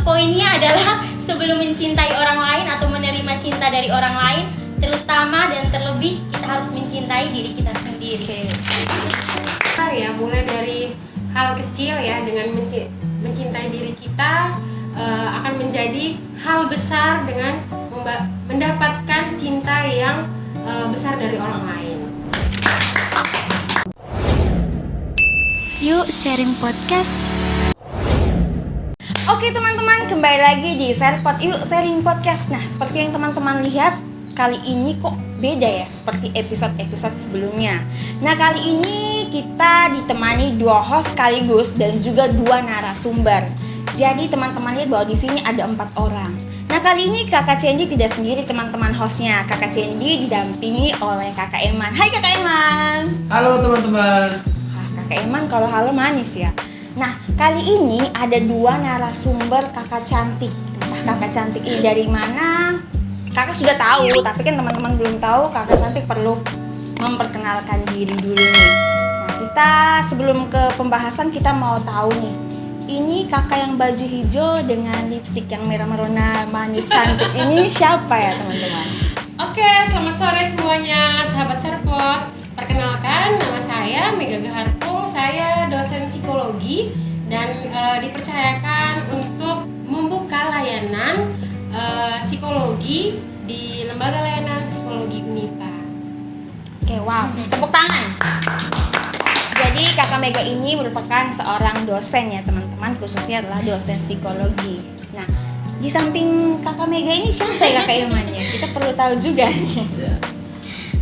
poinnya adalah sebelum mencintai orang lain atau menerima cinta dari orang lain, terutama dan terlebih kita harus mencintai diri kita sendiri. Ya, mulai dari hal kecil ya, dengan mencintai diri kita akan menjadi hal besar dengan mendapatkan cinta yang besar dari orang lain. Yuk sharing podcast. Oke teman-teman, kembali lagi di Sharepod Yuk Sharing Podcast. Nah, seperti yang teman-teman lihat, kali ini kok beda ya seperti episode-episode sebelumnya. Nah, kali ini kita ditemani 2 host sekaligus dan juga 2 narasumber. Jadi teman-teman lihat bahwa di sini ada 4 orang. Nah, kali ini Kakak Cendy tidak sendiri teman-teman hostnya. Kakak Cendy didampingi oleh Kakak Eman. Hai Kakak Eman. Halo teman-teman. Kakak Eman kalau halo manis ya. Nah, kali ini ada 2 narasumber kakak cantik. Entah kakak cantik ini dari mana, kakak sudah tahu, tapi kan teman-teman belum tahu. Kakak cantik perlu memperkenalkan diri dulu nih. Nah, kita sebelum ke pembahasan kita mau tahu nih, ini kakak yang baju hijau dengan lipstik yang merah-merona manis cantik ini siapa ya teman-teman? Oke, selamat sore semuanya, sahabat Sharepod. Perkenalkan, nama saya Mega Gaharpung. Saya dosen psikologi dan dipercayakan untuk membuka layanan psikologi di Lembaga Layanan Psikologi UNIPA. Oke, wow, tepuk tangan. Jadi Kakak Mega ini merupakan seorang dosen ya teman-teman, khususnya adalah dosen psikologi. Nah, di samping Kakak Mega ini siapa ya Kakak Emannya? Kita perlu tahu juga nih.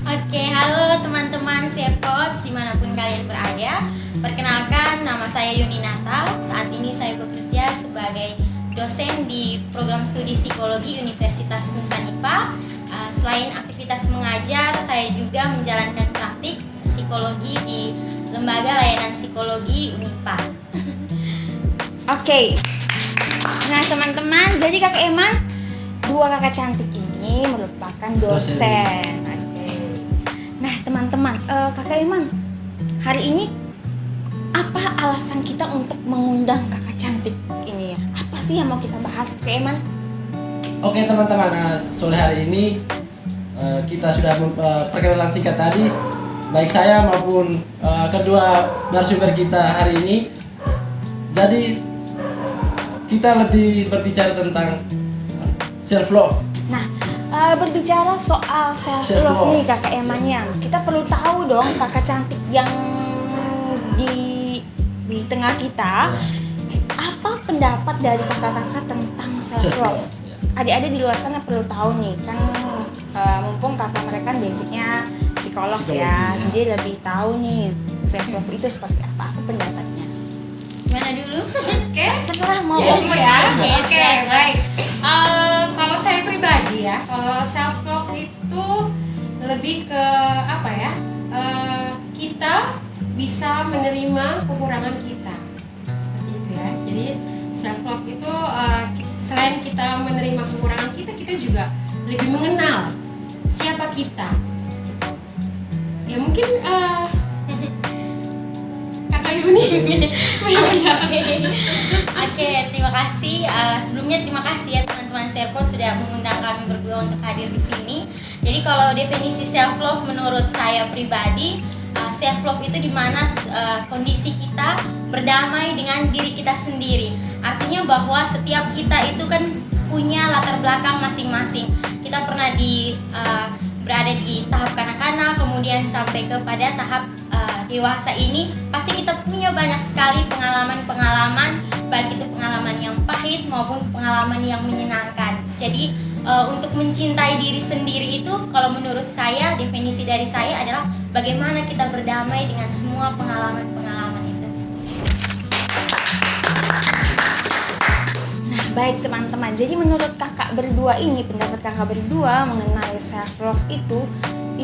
Oke, halo teman-teman Sharepod dimanapun kalian berada. Perkenalkan, nama saya Yuni Natal. Saat ini saya bekerja sebagai dosen di program studi psikologi Universitas Nusa-Nipah. Selain aktivitas mengajar, saya juga menjalankan praktik psikologi di Lembaga Layanan Psikologi UNIPA. Oke. Nah teman-teman, jadi Kakak Eman, 2 kakak cantik ini merupakan dosen. Nah teman-teman, Kakak Eman, hari ini apa alasan kita untuk mengundang kakak cantik ini ya? Apa sih yang mau kita bahas, Kakak Eman? Oke teman-teman, sore hari ini kita sudah perkenalan singkat tadi, baik saya maupun kedua narasumber kita hari ini. Jadi kita lebih berbicara tentang self love. Nah, berbicara soal self love nih Kakak Emannya, kita perlu tahu dong kakak cantik yang di tengah kita, apa pendapat dari kakak-kakak tentang self love? Adik-adik di luar sana perlu tahu nih, kan mumpung kakak mereka basicnya psikolog ya, jadi lebih tahu nih self love itu seperti apa pendapatnya. Mana dulu? Oke, Terserah mau ya. Yes, Oke, ya. baik. Kalau saya pribadi ya, kalau self love itu lebih ke apa ya? Kita bisa menerima kekurangan kita, seperti itu ya. Jadi self love itu selain kita menerima kekurangan kita, kita juga lebih mengenal siapa kita. Ya mungkin Kakak Yuni. Oke, terima kasih. Sebelumnya terima kasih ya teman-teman Sharepod sudah mengundang kami berdua untuk hadir di sini. Jadi kalau definisi self love menurut saya pribadi, self love itu dimana kondisi kita berdamai dengan diri kita sendiri. Artinya bahwa setiap kita itu kan punya latar belakang masing-masing. Kita pernah berada di tahap kanak-kanak, kemudian sampai kepada tahap dewasa ini, pasti kita punya banyak sekali pengalaman-pengalaman, baik itu pengalaman yang pahit maupun pengalaman yang menyenangkan. Jadi untuk mencintai diri sendiri itu, kalau menurut saya, definisi dari saya adalah bagaimana kita berdamai dengan semua pengalaman-pengalaman itu. Nah, baik teman-teman. Jadi menurut kakak berdua ini, pendapat kakak berdua mengenai self love itu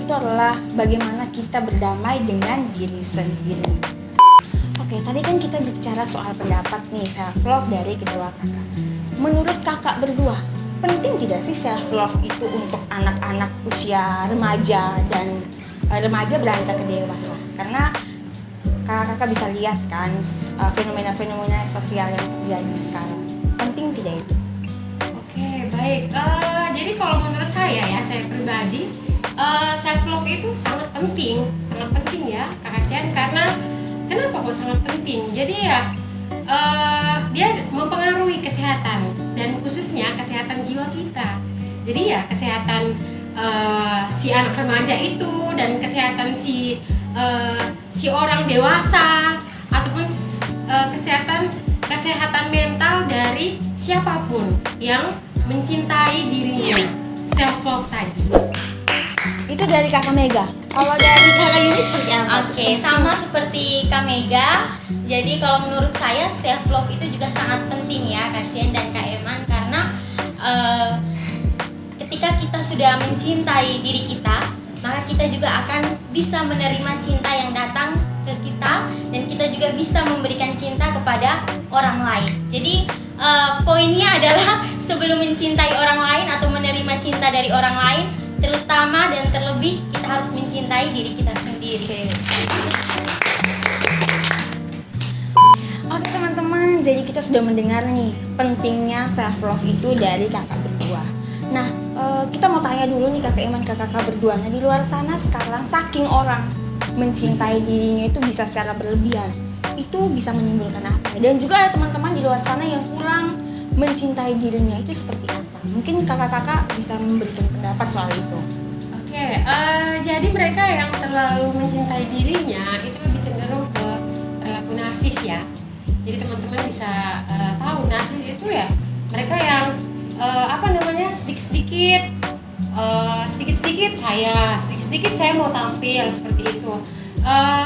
adalah bagaimana kita berdamai dengan diri sendiri. Oke, tadi kan kita bicara soal pendapat nih self love dari kedua kakak. Menurut kakak berdua, penting tidak sih self love itu untuk anak-anak usia remaja dan remaja beranjak ke dewasa? Karena kakak bisa lihat kan fenomena-fenomena sosial yang terjadi sekarang. Penting tidak itu? Oke, baik. Jadi kalau menurut saya pribadi, self love itu sangat penting ya, Kakak Chen. Karena kenapa kok sangat penting? Jadi ya, dia mempengaruhi kesehatan dan khususnya kesehatan jiwa kita. Jadi ya kesehatan si anak remaja itu dan kesehatan si orang dewasa ataupun kesehatan mental dari siapapun yang mencintai dirinya, self love tadi. Itu dari Kakak Mega. Kalau dari Kakak Yuni seperti apa? Oke, sama seperti Kak Mega. Jadi kalau menurut saya self love itu juga sangat penting ya Kak Cien dan Kak Eman, karena ketika kita sudah mencintai diri kita, maka kita juga akan bisa menerima cinta yang datang ke kita, dan kita juga bisa memberikan cinta kepada orang lain. Jadi poinnya adalah sebelum mencintai orang lain atau menerima cinta dari orang lain, terutama dan terlebih kita harus mencintai diri kita sendiri. Oke teman-teman, jadi kita sudah mendengar nih pentingnya self love itu dari kakak berdua. Nah, kita mau tanya dulu nih Kakak Iman ke kakak berdua. Nah, di luar sana sekarang saking orang mencintai dirinya itu bisa secara berlebihan, itu bisa menimbulkan apa? Dan juga ada teman-teman di luar sana yang kurang mencintai dirinya, itu seperti apa? Mungkin kakak-kakak bisa memberikan pendapat soal itu. Oke, jadi mereka yang terlalu mencintai dirinya itu lebih cenderung ke perilaku narsis ya. Jadi teman-teman bisa tahu narsis itu ya mereka yang sedikit-sedikit saya mau tampil seperti itu.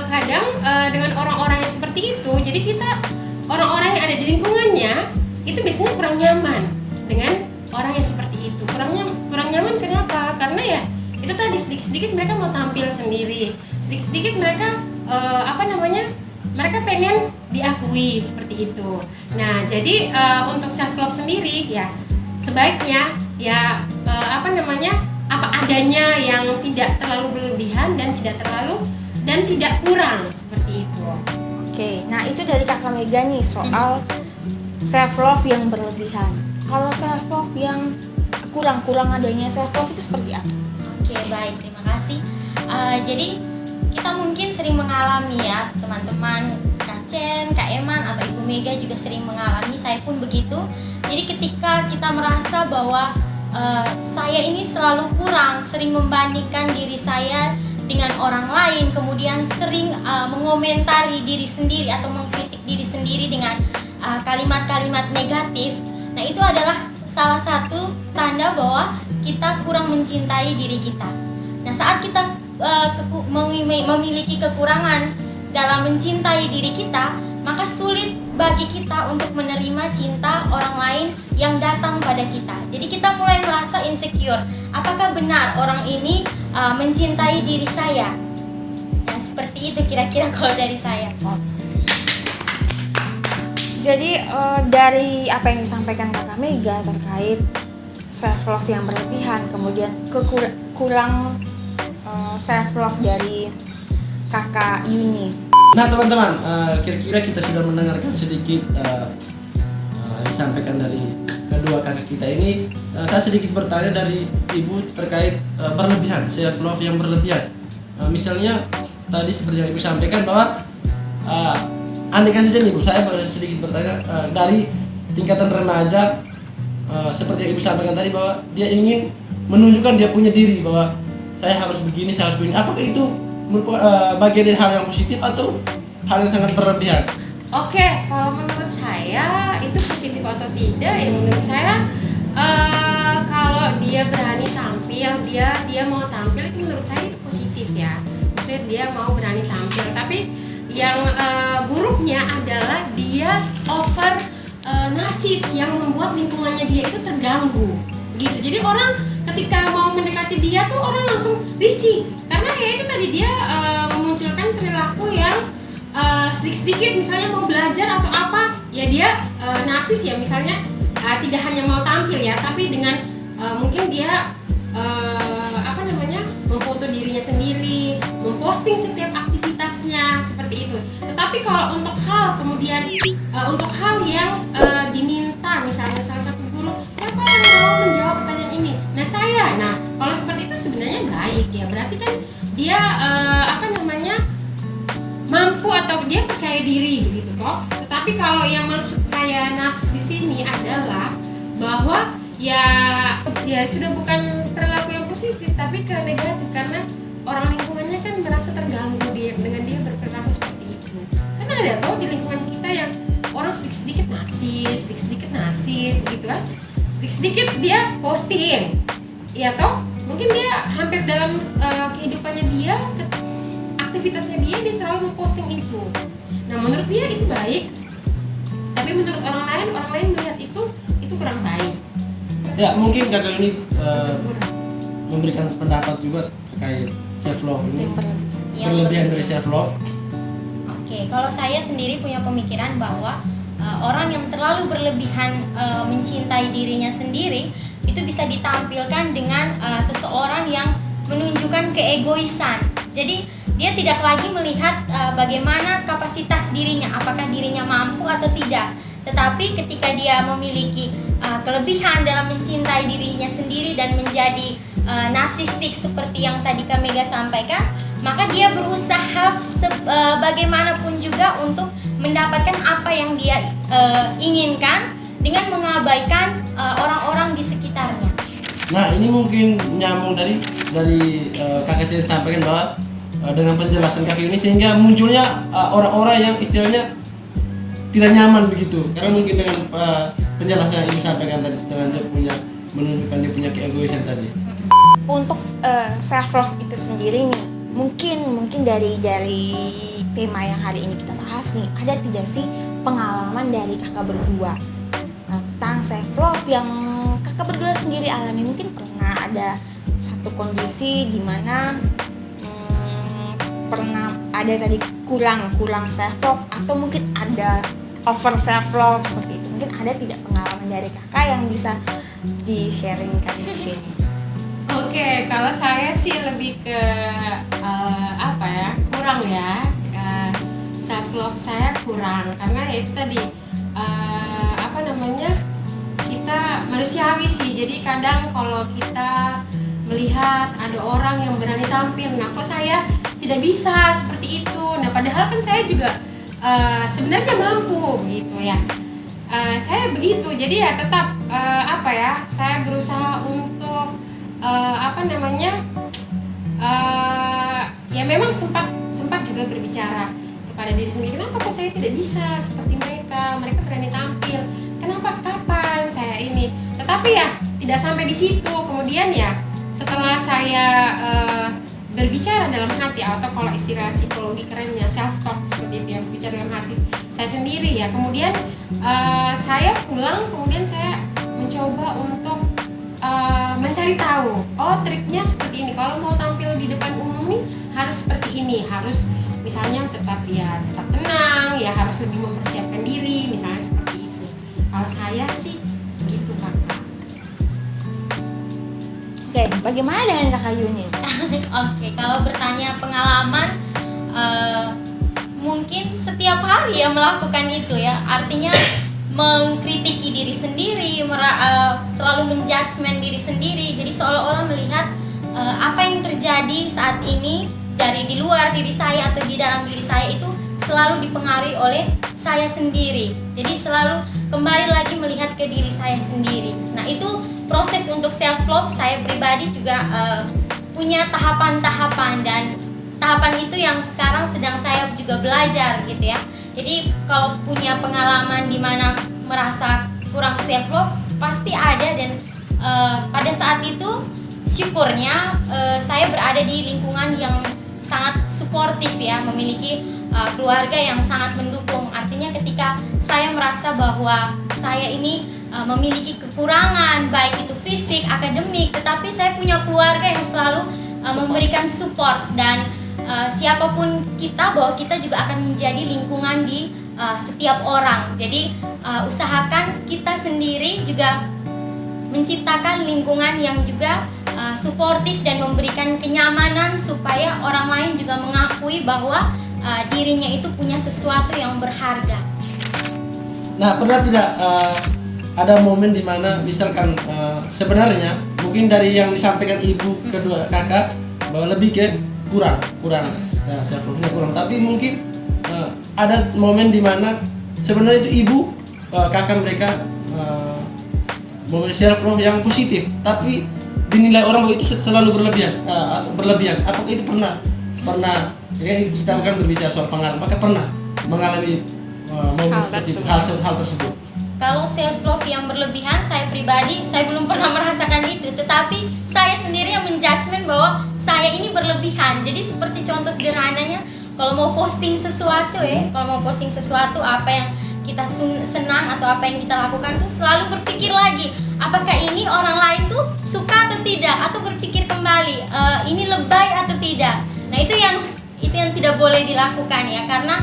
Kadang dengan orang-orang yang seperti itu, jadi kita orang-orang yang ada di lingkungannya itu biasanya kurang nyaman dengan orang yang seperti itu. Kurang nyaman kenapa? Karena ya itu tadi sedikit-sedikit mereka mau tampil sendiri, sedikit-sedikit mereka mereka pengen diakui seperti itu. Nah, jadi untuk self love sendiri ya sebaiknya ya apa adanya, yang tidak terlalu berlebihan dan tidak kurang seperti itu. Oke, nah itu dari kakak Mega nih soal self love yang berlebihan. Kalau self love yang kurang adanya self love itu seperti apa? Oke, baik, terima kasih. Jadi kita mungkin sering mengalami ya teman-teman, Kak Chen, Kak Eman atau Ibu Mega juga sering mengalami, saya pun begitu. Jadi ketika kita merasa bahwa saya ini selalu kurang, sering membandingkan diri saya dengan orang lain, kemudian sering mengomentari diri sendiri atau mengkritik diri sendiri dengan kalimat-kalimat negatif. Nah, itu adalah salah satu tanda bahwa kita kurang mencintai diri kita. Nah, saat kita memiliki kekurangan dalam mencintai diri kita, maka sulit bagi kita untuk menerima cinta orang lain yang datang pada kita. Jadi kita mulai merasa insecure. Apakah benar orang ini mencintai diri saya? Nah, seperti itu kira-kira kalau dari saya. Jadi dari apa yang disampaikan kakak Mega terkait self love yang berlebihan, kemudian kurang self love dari kakak Yuni. Nah teman-teman, kira-kira kita sudah mendengarkan sedikit yang disampaikan dari kedua kakak kita ini. Saya sedikit bertanya dari ibu terkait berlebihan, self love yang berlebihan. Misalnya tadi seperti yang ibu sampaikan bahwa andaikan saja nih ibu, saya sedikit bertanya dari tingkatan remaja, seperti yang ibu sampaikan tadi bahwa dia ingin menunjukkan dia punya diri, bahwa saya harus begini, saya harus begini. Apakah itu merupakan bagian dari hal yang positif atau hal yang sangat berlebihan? Oke, kalau menurut saya itu positif atau tidak ya menurut saya kalau dia berani tampil, dia mau tampil, itu menurut saya itu positif ya. Maksudnya dia mau berani tampil, tapi yang buruknya adalah dia over narsis yang membuat lingkungannya dia itu terganggu begitu. Jadi orang ketika mau mendekati dia tuh orang langsung risih, karena ya itu tadi dia memunculkan perilaku yang sedikit-sedikit misalnya mau belajar atau apa ya dia narsis ya, misalnya tidak hanya mau tampil ya, tapi dengan mungkin dia memfoto dirinya sendiri, memposting setiap aktivitasnya seperti itu. Tetapi kalau untuk hal kemudian untuk hal yang diminta kita, misalnya salah satu guru, siapa yang mau menjawab pertanyaan ini? Nah saya. Nah kalau seperti itu sebenarnya baik ya, berarti kan dia mampu atau dia percaya diri begitu toh. Tetapi kalau yang maksud saya nas di sini adalah bahwa ya sudah bukan perilaku yang positif tapi ke negatif, karena orang lingkungannya kan merasa terganggu dengan dia berperilaku seperti itu. Karena ada toh di lingkungan kita yang orang sedikit-sedikit narsis begitu kan, sedikit-sedikit dia posting ya toh, mungkin dia hampir dalam kehidupannya dia, aktivitasnya dia selalu memposting itu. Nah menurut dia itu baik, tapi menurut orang lain melihat itu kurang baik. Ya mungkin kakak ini memberikan pendapat juga terkait self love ini, berlebihan dari self love. Oke, kalau saya sendiri punya pemikiran bahwa orang yang terlalu berlebihan mencintai dirinya sendiri itu bisa ditampilkan dengan seseorang yang menunjukkan keegoisan. Jadi dia tidak lagi melihat bagaimana kapasitas dirinya, apakah dirinya mampu atau tidak. Tetapi ketika dia memiliki kelebihan dalam mencintai dirinya sendiri dan menjadi narsistik seperti yang tadi Kak Mega sampaikan, maka dia berusaha bagaimanapun juga untuk mendapatkan apa yang dia inginkan dengan mengabaikan orang-orang di sekitarnya. Nah ini mungkin nyambung tadi dari kakak Cen sampaikan bahwa dengan penjelasan kakak ini sehingga munculnya orang-orang yang istilahnya tidak nyaman begitu, karena mungkin dengan penjelasan yang ibu sampaikan tadi, dengan dia punya menunjukkan dia punya keegoisan tadi. Untuk self love itu sendiri nih, mungkin dari tema yang hari ini kita bahas nih, ada tidak sih pengalaman dari kakak berdua tentang self love yang kakak berdua sendiri alami? Mungkin pernah ada satu kondisi di mana pernah ada tadi kurang self love, atau mungkin ada over self love seperti itu. Mungkin ada tidak pengalaman dari kakak yang bisa di-sharingkan di sini? Oke, kalau saya sih lebih ke kurang ya, self love saya kurang, karena ya itu tadi kita manusiawi sih. Jadi kadang kalau kita melihat ada orang yang berani tampil, nah kok saya tidak bisa seperti itu. Nah padahal kan saya juga sebenarnya mampu gitu ya. Saya begitu, jadi ya tetap saya berusaha untuk ya memang sempat juga berbicara kepada diri sendiri, kenapa kok saya tidak bisa seperti mereka berani tampil, kapan saya ini. Tetapi ya tidak sampai di situ. Kemudian ya setelah saya berbicara dalam hati, atau kalau istilah psikologi kerennya self talk seperti itu ya, berbicara dalam hati saya sendiri ya, kemudian saya pulang, kemudian saya mencoba untuk mencari tahu, oh triknya seperti ini, kalau mau tampil di depan umum nih harus seperti ini, harus misalnya tetap tenang ya, harus lebih mempersiapkan diri misalnya seperti itu. Kalau saya sih begitu kakak. Oke, bagaimana dengan kakak Yuni? Oke, kalau bertanya pengalaman, mungkin setiap hari ya melakukan itu ya, artinya mengkritiki diri sendiri, selalu menjudgment diri sendiri. Jadi seolah-olah melihat apa yang terjadi saat ini dari di luar diri saya atau di dalam diri saya itu selalu dipengaruhi oleh saya sendiri. Jadi selalu kembali lagi melihat ke diri saya sendiri. Nah itu proses untuk self love saya pribadi juga punya tahapan-tahapan, dan tahapan itu yang sekarang sedang saya juga belajar gitu ya. Jadi kalau punya pengalaman di mana merasa kurang self love pasti ada, dan pada saat itu syukurnya saya berada di lingkungan yang sangat suportif ya, memiliki keluarga yang sangat mendukung. Artinya ketika saya merasa bahwa saya ini memiliki kekurangan baik itu fisik, akademik, tetapi saya punya keluarga yang selalu memberikan support, dan siapapun kita, bahwa kita juga akan menjadi lingkungan di setiap orang. Jadi usahakan kita sendiri juga menciptakan lingkungan yang juga suportif dan memberikan kenyamanan supaya orang lain juga mengakui bahwa dirinya itu punya sesuatu yang berharga. Nah pernah tidak ada momen dimana misalkan sebenarnya mungkin dari yang disampaikan ibu kedua kakak bahwa lebih ke kurang self love-nya kurang, tapi mungkin ada momen dimana sebenarnya itu ibu kakak mereka momen self love yang positif, tapi dinilai orang bahwa itu selalu berlebihan atau berlebihan. Apakah itu pernah ini kita akan berbicara soal pengalaman, apakah pernah mengalami momen seperti itu, hal tersebut? Kalau self love yang berlebihan, saya pribadi saya belum pernah merasakan itu, tetapi saya sendiri yang menjudgment bahwa saya ini berlebihan. Jadi seperti contoh sederhananya, kalau mau posting sesuatu apa yang kita senang atau apa yang kita lakukan tuh selalu berpikir lagi, apakah ini orang lain tuh suka atau tidak, atau berpikir kembali ini lebay atau tidak. Nah itu yang tidak boleh dilakukan ya, karena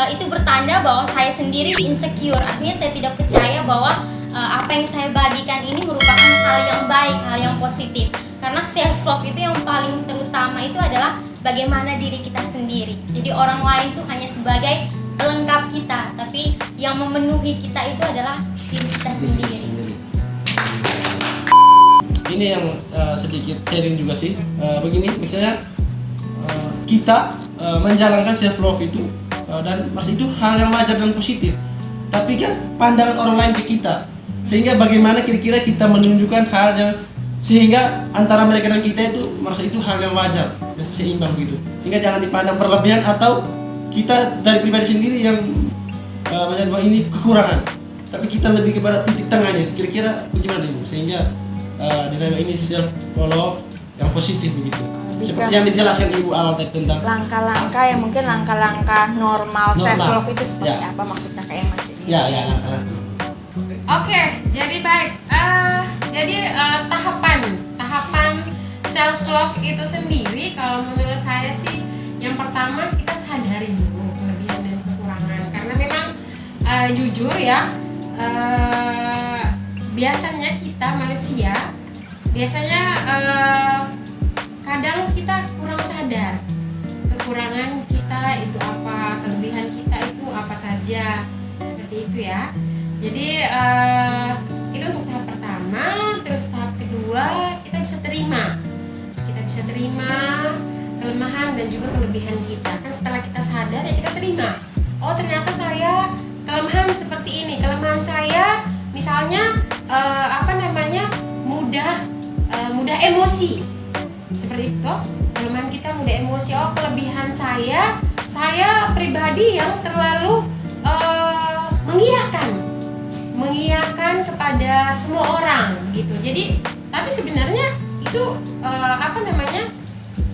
itu bertanda bahwa saya sendiri insecure. Artinya saya tidak percaya bahwa apa yang saya bagikan ini merupakan hal yang baik, hal yang positif. Karena self love itu yang paling terutama itu adalah bagaimana diri kita sendiri. Jadi orang lain tuh hanya sebagai pelengkap kita, tapi yang memenuhi kita itu adalah diri kita sendiri. Ini yang sedikit sharing juga sih, begini misalnya kita menjalankan self love itu dan masih itu hal yang wajar dan positif, tapi kan pandangan orang lain ke kita, sehingga bagaimana kira-kira kita menunjukkan hal yang sehingga antara mereka dan kita itu merasa itu hal yang wajar dan seimbang gitu, sehingga jangan dipandang berlebihan atau kita dari pribadi sendiri yang menyadari bahwa ini kekurangan, tapi kita lebih kepada titik tengahnya itu kira-kira bagaimana ibu, sehingga dinamika ini self love yang positif begitu. Seperti yang dijelaskan ibu awal tadi tentang langkah-langkah yang mungkin langkah-langkah normal self love itu seperti apa maksud kakak Emma? Ya langkah-langkah. Oke, jadi baik. Jadi tahapan self love itu sendiri kalau menurut saya sih yang pertama kita sadari dulu kelebihan dan kekurangan, karena memang jujur ya, biasanya kita manusia kadang kita kurang sadar kekurangan kita itu apa, kelebihan kita itu apa saja, seperti itu ya. Jadi itu untuk tahap pertama. Terus tahap kedua, kita bisa terima kelemahan dan juga kelebihan kita. Kan setelah kita sadar ya kita terima, oh ternyata saya kelemahan seperti ini, kelemahan saya misalnya mudah emosi, seperti itu. Kelemahan kita mudah emosi. Oh, kelebihan saya pribadi yang terlalu mengiyakan kepada semua orang gitu. Jadi tapi sebenarnya itu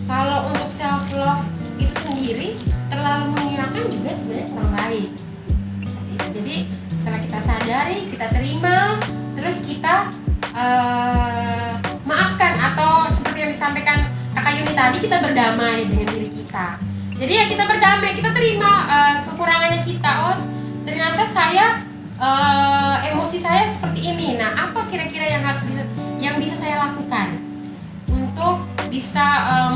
kalau untuk self love itu sendiri terlalu mengiyakan juga sebenarnya kurang baik, seperti itu. Jadi setelah kita sadari, kita terima, terus kita maafkan, atau seperti yang disampaikan Kakak Yuni tadi, kita berdamai dengan diri kita. Jadi ya kita berdamai, kita terima kekurangannya kita. Oh ternyata saya emosi saya seperti ini. Nah apa kira-kira yang bisa saya lakukan untuk bisa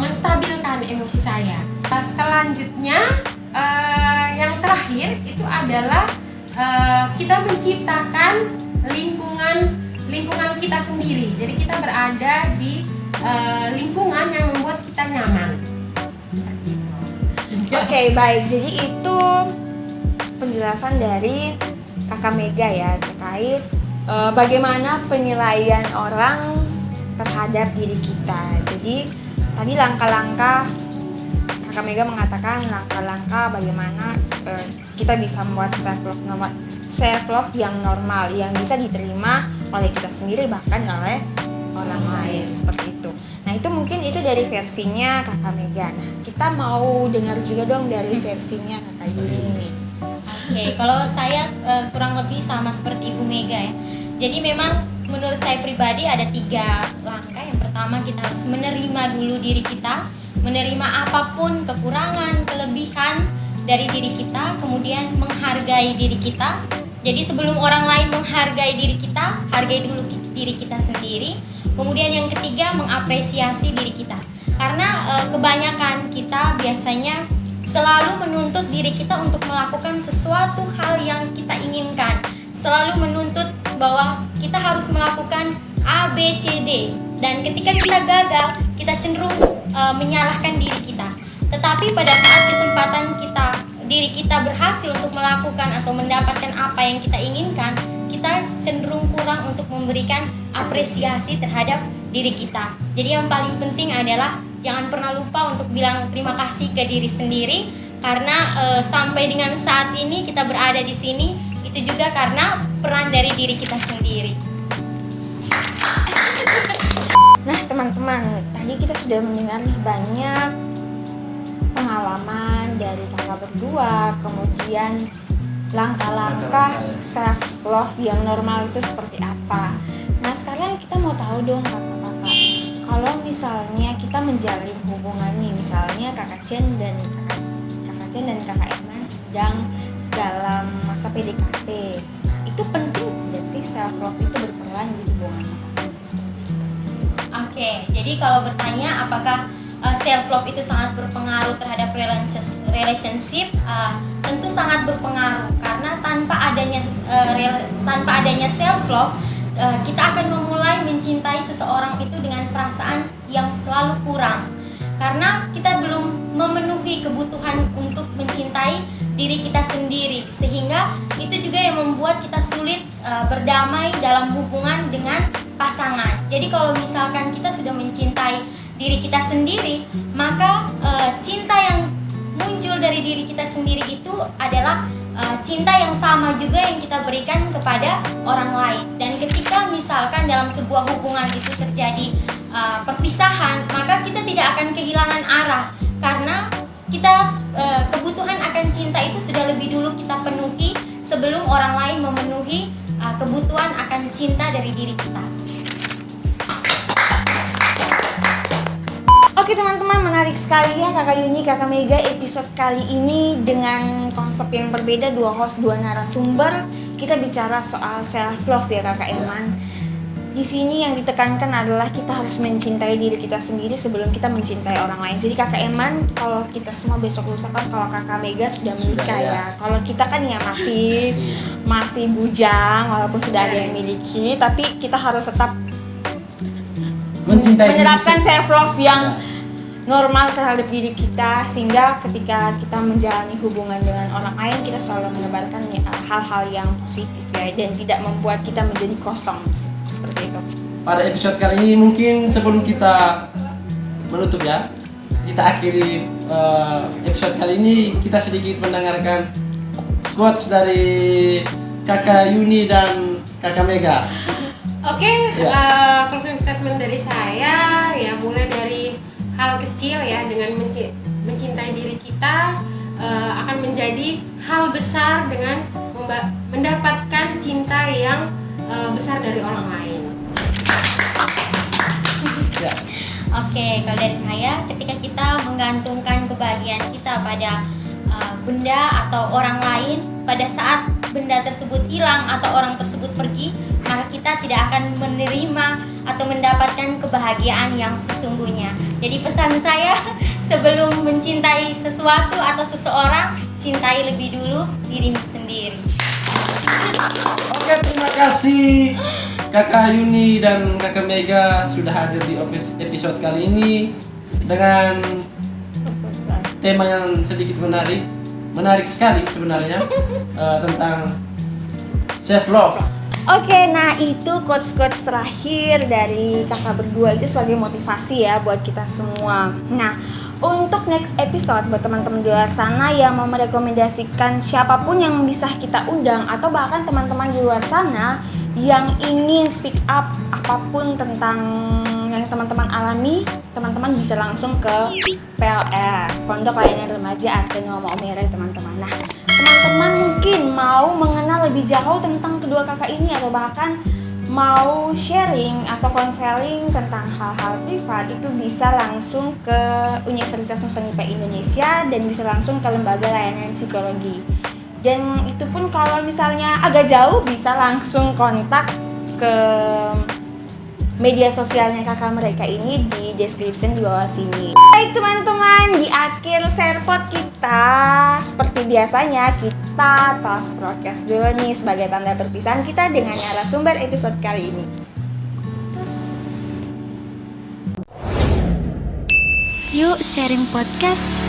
menstabilkan emosi saya? Selanjutnya yang terakhir itu adalah kita menciptakan lingkungan kita sendiri. Jadi kita berada di lingkungan yang membuat kita nyaman, seperti itu. Oke, baik. Jadi itu penjelasan dari Kakak Mega ya terkait bagaimana penilaian orang terhadap diri kita. Jadi tadi langkah-langkah Kakak Mega mengatakan langkah-langkah bagaimana kita bisa membuat self love yang normal, yang bisa diterima oleh kita sendiri bahkan oleh orang lain, seperti itu. Nah itu mungkin itu dari versinya Kakak Mega. Nah kita mau dengar juga dong dari versinya Kakak Yuni. Oke, kalau saya kurang lebih sama seperti Ibu Mega ya. Jadi memang menurut saya pribadi ada 3 langkah. Yang pertama kita harus menerima dulu diri kita, menerima apapun kekurangan, kelebihan dari diri kita, kemudian menghargai diri kita. Jadi sebelum orang lain menghargai diri kita, hargai dulu diri kita sendiri. Kemudian yang ketiga, mengapresiasi diri kita. Karena kebanyakan kita biasanya selalu menuntut diri kita untuk melakukan sesuatu hal yang kita inginkan. selalu menuntut bahwa kita harus melakukan A, B, C, D. Dan ketika kita gagal, kita cenderung menyalahkan diri kita. Tetapi pada saat kesempatan diri kita berhasil untuk melakukan atau mendapatkan apa yang kita inginkan, kita cenderung kurang untuk memberikan apresiasi terhadap diri kita. Jadi yang paling penting adalah jangan pernah lupa untuk bilang terima kasih ke diri sendiri, karena sampai dengan saat ini kita berada di sini itu juga karena peran dari diri kita sendiri. Nah teman-teman, tadi kita sudah mendengar nih banyak pengalaman dari kakak berdua, kemudian langkah-langkah self love yang normal itu seperti apa. Nah sekarang kita mau tahu dong kakak-kakak, kalau misalnya kita menjalin hubungan nih, misalnya kakak Chen dan kakak Eman sedang dalam masa PDKT, nah, itu penting tidak sih self love itu berperan di hubungan kita? Oke, jadi kalau bertanya apakah self love itu sangat berpengaruh terhadap relationship, tentu sangat berpengaruh, karena tanpa adanya self love kita akan memulai mencintai seseorang itu dengan perasaan yang selalu kurang, karena kita belum memenuhi kebutuhan untuk mencintai diri kita sendiri, sehingga itu juga yang membuat kita sulit berdamai dalam hubungan dengan pasangan. Jadi kalau misalkan kita sudah mencintai diri kita sendiri, maka cinta yang muncul dari diri kita sendiri itu adalah cinta yang sama juga yang kita berikan kepada orang lain. Dan ketika misalkan dalam sebuah hubungan itu terjadi perpisahan, maka kita tidak akan kehilangan arah, karena kita kebutuhan akan cinta itu sudah lebih dulu kita penuhi sebelum orang lain memenuhi kebutuhan akan cinta dari diri kita. Oke teman-teman, menarik sekali ya Kakak Yuni, Kakak Mega episode kali ini dengan konsep yang berbeda, 2 host, 2 narasumber. Kita bicara soal self love ya Kakak Eman. Di sini yang ditekankan adalah kita harus mencintai diri kita sendiri sebelum kita mencintai orang lain. Jadi Kakak Eman, kalau kita semua besok lusa kan, kalau Kakak Mega sudah menikah ya. Kalau kita kan ya masih bujang, walaupun sudah ada yang miliki, tapi kita harus tetap menerapkan self love yang normal terhadap diri kita, sehingga ketika kita menjalani hubungan dengan orang lain kita selalu menebarkan hal-hal yang positif ya, dan tidak membuat kita menjadi kosong seperti itu. Pada episode kali ini mungkin sebelum kita menutup ya, kita akhiri episode kali ini, kita sedikit mendengarkan quotes dari Kakak Yuni dan Kakak Mega. Oke, closing statement dari saya ya, mulai dari hal kecil ya, dengan mencintai diri kita akan menjadi hal besar dengan mendapatkan cinta yang besar dari orang lain. Ya. Oke, kalau dari saya, ketika kita menggantungkan kebahagiaan kita pada benda atau orang lain, pada saat benda tersebut hilang atau orang tersebut pergi, maka kita tidak akan menerima atau mendapatkan kebahagiaan yang sesungguhnya. Jadi pesan saya, sebelum mencintai sesuatu atau seseorang, cintai lebih dulu dirimu sendiri. Oke, terima kasih Kakak Yuni dan Kakak Mega sudah hadir di episode kali ini dengan tema yang sedikit menarik sekali sebenarnya, tentang self love. Oke, nah itu quotes-quotes terakhir dari kakak berdua itu sebagai motivasi ya buat kita semua. Nah, untuk next episode buat teman-teman di luar sana yang mau merekomendasikan siapapun yang bisa kita undang, atau bahkan teman-teman di luar sana yang ingin speak up apapun tentang yang teman-teman alami, teman-teman bisa langsung ke PLR, Pondok Layanan Remaja Arteno Maumere teman-teman. Nah, teman-teman mungkin mau mengenal lebih jauh tentang kedua kakak ini, atau bahkan mau sharing atau konseling tentang hal-hal privat, itu bisa langsung ke Universitas Nusa Pendidikan Indonesia dan bisa langsung ke Lembaga Layanan Psikologi. Dan itu pun kalau misalnya agak jauh bisa langsung kontak ke media sosialnya kakak mereka ini di description di bawah sini. Baik teman-teman, di akhir Sharepod kita seperti biasanya kita kita tos prokes dulu nih sebagai tanda perpisahan kita dengan narasumber episode kali ini. Tos. Yuk sharing podcast.